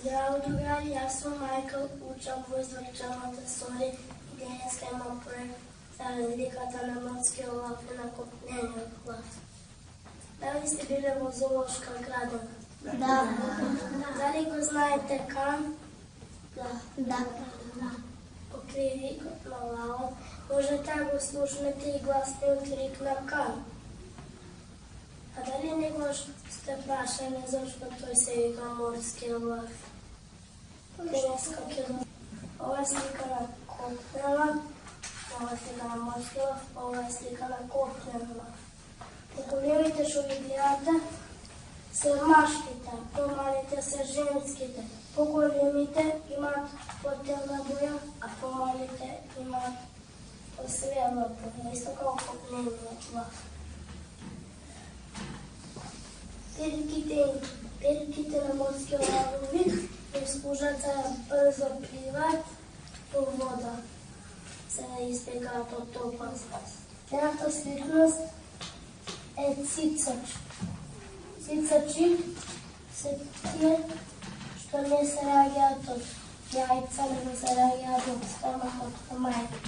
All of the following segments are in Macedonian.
Zdravo drugari, ja sam Michael, učam u izvrčavate soli i danas imam projekt za razlikata na morske olafe na kopnenju glasa. Da li ste bili u zoološka gradina? Da. Da li ko znajete kam? Da. Okrivi malao, može tako slušati i glasni krik na kam. A da li nego ste prašali zašto to se igra morske olafe? Ova je slika na kopnjama, ova je slika na morske olafe, ova je slika na kopnjama. Ako vidite što vi gledate, se maškite, pomalite se ženskite. Pogoljemite, imate potelna boja, a pomalite, imate osvijela boja, isto kao kopnjenje olafe. Perikite na morske olafovi ne služat za brzo plivat u voda, se izbjegat od opasnost. Jedna sličnost je cicač. Cicači se tije što ne se reagirati od jajca, nego se reagirati od stomaha od majke.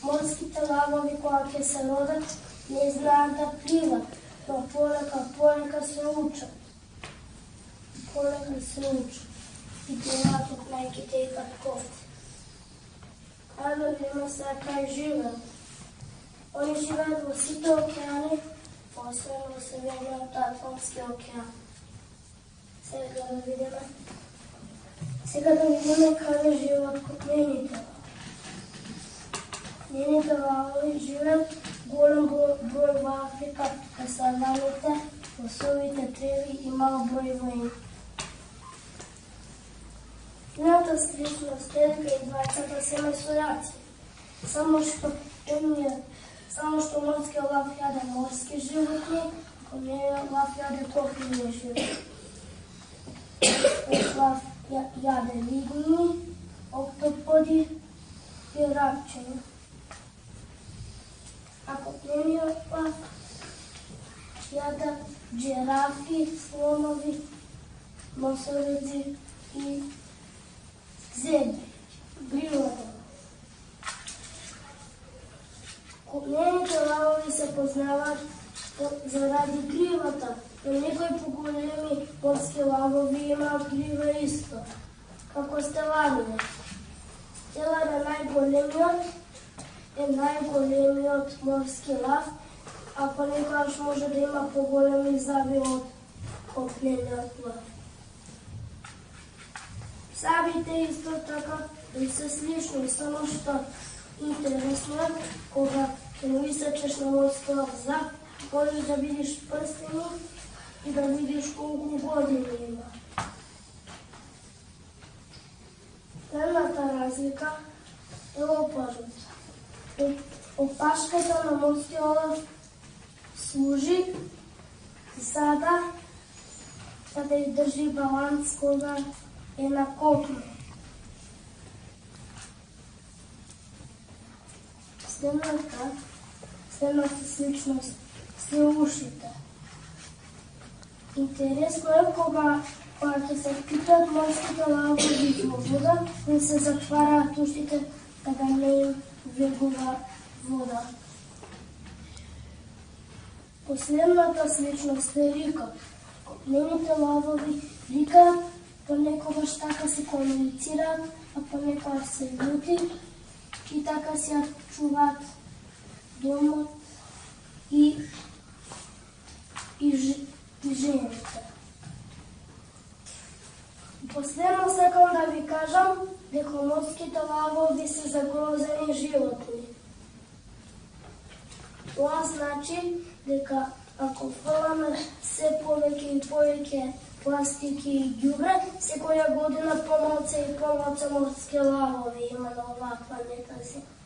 Morski lavovi koje se rode ne zna da pliva, no ponekad se uče. I djelat od majke tekat kofte. Kada vidimo se kaj žive. Oni žive u sito okeani, posebno se vidimo Atlantski okean. Сега да видим къде живеят копнените. Нейните лавови живеят голям брой в Африка, в саваните, в сувите треви и мал брой воин. Едната стричност е дека и двајцата се месојаци. Само што морски лав јаде морски животни, копнениот лав јаде копнени животни. Лав јаде лигуни, октоподи и рапчини. А копнениот лав јаде джерафи, слонови, носорици и зебри, грилата. Копнените лавови се познаваат заради гривата, но некои поголеми морски лавови имаат грива исто, како стеланите. Стелар е најголемиот морски лав, а понекогаш може да има поголеми заби од копнениот лав. Сабите исто така се слични, само што интересно е кога ќе му исечеш на морски лав зап, можеш да видиш прстени и да видиш колку години има. Едната разлика е опажот. Опашката на морски лав служи за да ја држи баланс кога е на копно. Следната сличност се ушите. Интересно е кога ќе се впитат морските лавови во вода, не се затвараат ушите да не им влегува вода. Последната сличност е рикот. Копнените лавови рикаат, понекогаш така се комуницираат, а понекогаш се љути и така се чуваат домот и жените. Последно сакам да ви кажам дека морските лавови се загрозени животни. Тоа значи дека ако фрламе се повеќе и повеќе пластики и ѓубре, секоја година помалце и помалце морски лавови има на оваква планета Земја.